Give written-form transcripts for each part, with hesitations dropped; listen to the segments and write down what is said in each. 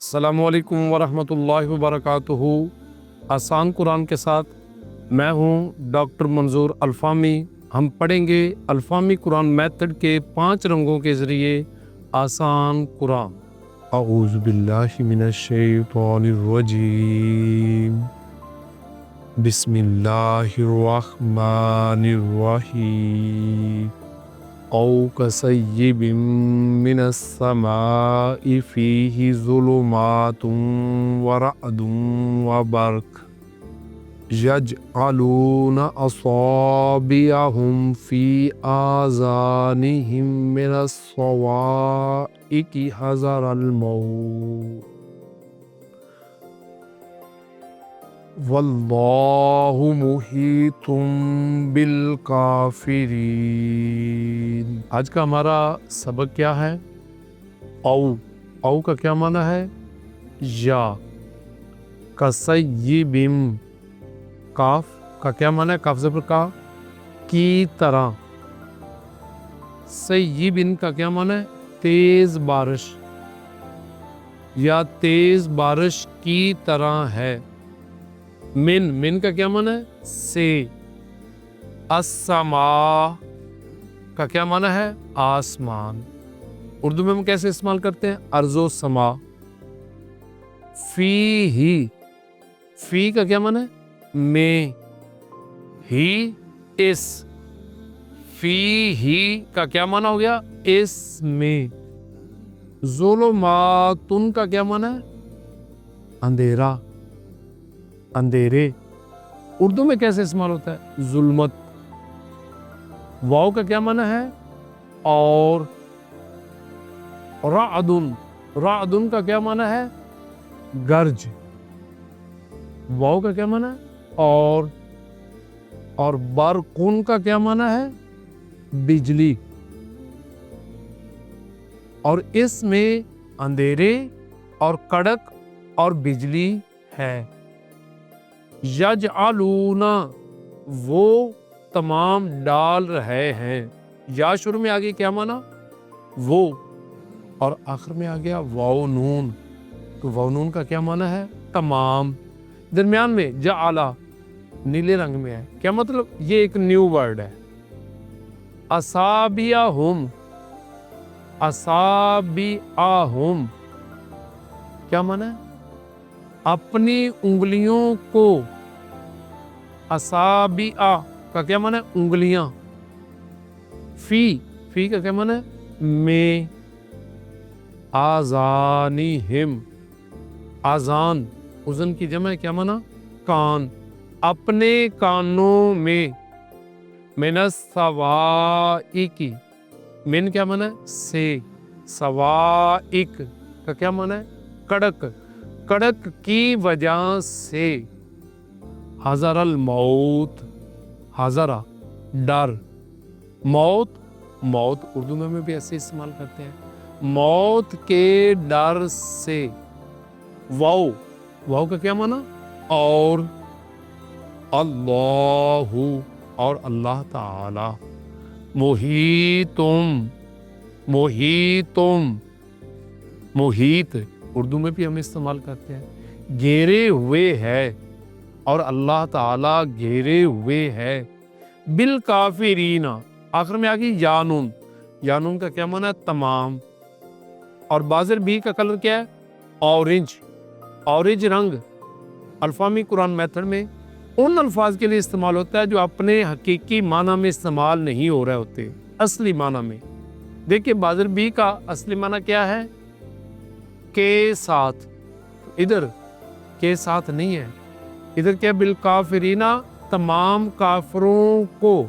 السلام علیکم ورحمۃ اللہ وبرکاتہ۔ آسان قرآن کے ساتھ میں ہوں ڈاکٹر منظور الفامی۔ ہم پڑھیں گے الفامی قرآن میتھڈ کے 5 رنگوں کے ذریعے آسان قرآن۔ اعوذ باللہ من الشیطان الرجیم، بسم اللہ الرحمن الرحیم۔ او کصیب من السماء فیہ ظلمات ورعد وبرق یجعلون اصابعهم فی آذانہم من الصواعق حذر الموت واللہ محیط بالکافرین۔ آج کا ہمارا سبق کیا ہے؟ او کا کیا معنی ہے؟ یا۔ کصیب، کاف کا کیا معنی ہے؟ کاف زبر کا، کی طرح۔ سیب کا کیا معنی ہے؟ تیز بارش یا تیز بارش کی طرح ہے۔ من کا کیا معنی ہے؟ سے۔ السماء کا کیا معنی ہے؟ آسمان۔ اردو میں ہم کیسے استعمال کرتے ہیں؟ ارض و سما۔ فی کا کیا معنی ہے؟ میں۔ ہی اس۔ فی ہی کا کیا معنی ہو گیا؟ اس میں۔ ظلماتن کا کیا معنی ہے؟ اندھیرا، اندھیرے۔ اردو میں کیسے استعمال ہوتا ہے؟ ظلمت۔ واو کا کیا معنی ہے؟ اور۔ رعدن کا کیا معنی ہے؟ گرج۔ واو کا کیا معنی ہے؟ اور برقن کا کیا معنی ہے؟ بجلی۔ اور اس میں اندھیرے اور کڑک اور بجلی ہے۔ یجعلون، وہ تمام ڈال رہے ہیں۔ یا شروع میں آگے کیا معنی؟ وہ، اور آخر میں آ گیا واو نون، تو واو نون کا کیا معنی ہے؟ تمام۔ درمیان میں جعلا نیلے رنگ میں ہے، کیا مطلب؟ یہ ایک نیو ورڈ ہے۔ اصابعہم، اصابعہم کیا معنی ہے؟ اپنی انگلیوں کو۔ اصابع کا کیا معنی ہے؟ انگلیاں۔ فی کا کیا معنی ہے؟ میں۔ آذانہم، آذان، اذن کی جمع ہے، کیا معنی؟ کان۔ اپنے کانوں میں۔ من الصواعق، من کیا معنی ہے؟ سے۔ صواعق کا کیا معنی ہے؟ کڑک، کڑک کی وجہ سے۔ حذر الموت، حذر ڈر، موت اردو میں بھی ایسے استعمال کرتے ہیں، موت کے ڈر سے۔ واو کا کیا معنی؟ اور۔ اللہ، اور اللہ تعالی۔ محیط اردو میں بھی ہم استعمال کرتے ہیں، گھیرے ہوئے ہے، اور اللہ تعالی گھیرے ہوئے ہے۔ بالکافرین، آخر میں آگئی یانون، یانون کا کیا معنی ہے؟ تمام۔ اور بازر بھی کا کلر کیا ہے؟ اورنج رنگ الفامی قرآن میتھڈ میں ان الفاظ کے لیے استعمال ہوتا ہے جو اپنے حقیقی معنی میں استعمال نہیں ہو رہے ہوتے، اصلی معنی میں۔ دیکھیں بازر بھی کا اصلی معنی کیا ہے؟ کے ساتھ، ادھر کے ساتھ نہیں ہے، ادھر کیا؟ بالکافرین، تمام کافروں کو،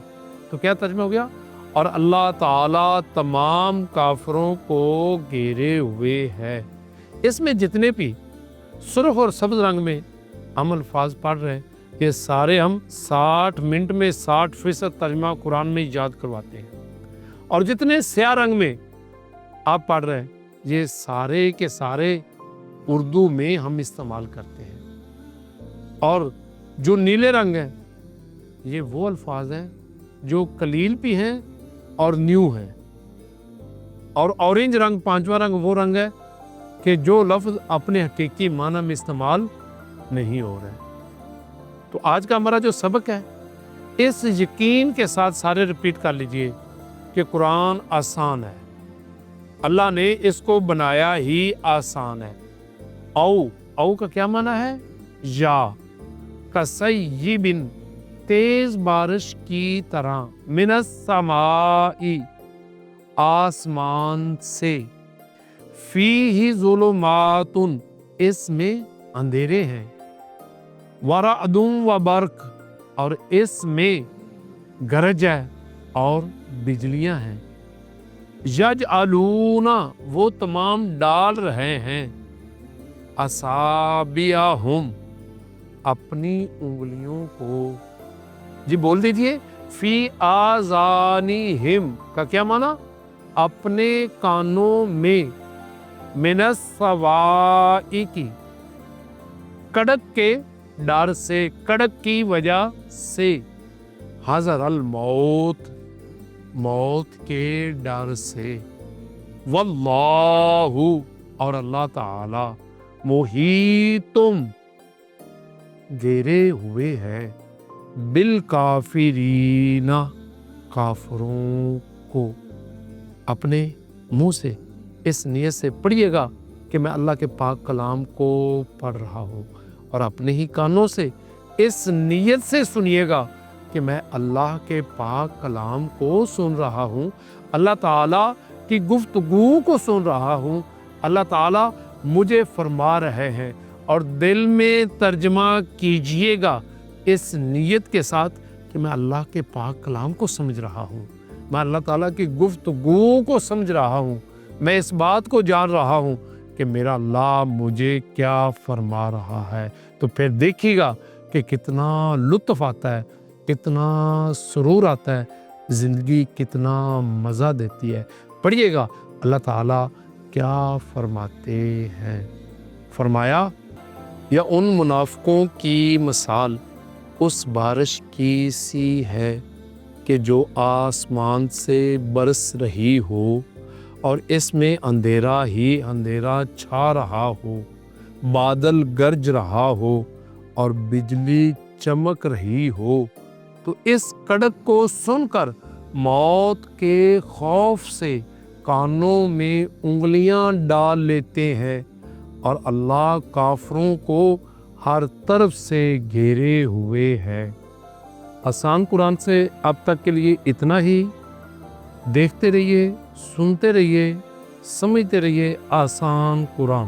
تو کیا ترجمہ ہو گیا؟ اور اللہ تعالیٰ تمام کافروں کو گھیرے ہوئے ہے۔ اس میں جتنے بھی سرخ اور سبز رنگ میں ہم الفاظ پڑھ رہے ہیں، یہ سارے ہم 60 منٹ میں 60% ترجمہ قرآن میں یاد کرواتے ہیں، اور جتنے سیاہ رنگ میں آپ پڑھ رہے ہیں یہ سارے کے سارے اردو میں ہم استعمال کرتے ہیں۔ اور جو نیلے رنگ ہیں یہ وہ الفاظ ہیں جو قلیل بھی ہیں اور نیو ہیں، اور اورنج رنگ 5واں رنگ وہ رنگ ہے کہ جو لفظ اپنے حقیقی معنی میں استعمال نہیں ہو رہے۔ تو آج کا ہمارا جو سبق ہے، اس یقین کے ساتھ سارے ریپیٹ کر لیجئے کہ قرآن آسان ہے، اللہ نے اس کو بنایا ہی آسان ہے۔ او کا کیا معنی ہے؟ یا کسیب، تیز بارش کی طرح، من السماء، آسمان سے، فیہ ظلمات، اس میں اندھیرے ہیں، ورعد و برق، اور اس میں گرج ہے اور بجلیاں ہیں، یجعلون، وہ تمام ڈال رہے ہیں، اصابعہم، اپنی انگلیوں کو، جی بول دیجئے، فی آذانہم کا کیا معنی؟ اپنے کانوں میں، من الصواعق، کڑک کے ڈر سے، کڑک کی وجہ سے، حذر الموت، موت کے ڈر سے، واللہ، اور اللہ تعالی، محیطم، گھیرے ہوئے ہے، بالکافرین، کافروں کو۔ اپنے منہ سے اس نیت سے پڑھیے گا کہ میں اللہ کے پاک کلام کو پڑھ رہا ہوں، اور اپنے ہی کانوں سے اس نیت سے سنیے گا کہ میں اللہ کے پاک کلام کو سن رہا ہوں، اللہ تعالیٰ کی گفتگو کو سن رہا ہوں، اللہ تعالیٰ مجھے فرما رہے ہیں، اور دل میں ترجمہ کیجئے گا اس نیت کے ساتھ کہ میں اللہ کے پاک کلام کو سمجھ رہا ہوں، میں اللہ تعالیٰ کی گفتگو کو سمجھ رہا ہوں، میں اس بات کو جان رہا ہوں کہ میرا اللہ مجھے کیا فرما رہا ہے۔ تو پھر دیکھیے گا کہ کتنا لطف آتا ہے، کتنا سرور آتا ہے، زندگی کتنا مزہ دیتی ہے۔ پڑھیے گا اللہ تعالیٰ کیا فرماتے ہیں۔ فرمایا، یا ان منافقوں کی مثال اس بارش کی سی ہے کہ جو آسمان سے برس رہی ہو، اور اس میں اندھیرا ہی اندھیرا چھا رہا ہو، بادل گرج رہا ہو، اور بجلی چمک رہی ہو، تو اس کڑک کو سن کر موت کے خوف سے کانوں میں انگلیاں ڈال لیتے ہیں، اور اللہ کافروں کو ہر طرف سے گھیرے ہوئے ہے۔ آسان قرآن سے اب تک کے لیے اتنا ہی۔ دیکھتے رہیے، سنتے رہیے، سمجھتے رہیے آسان قرآن۔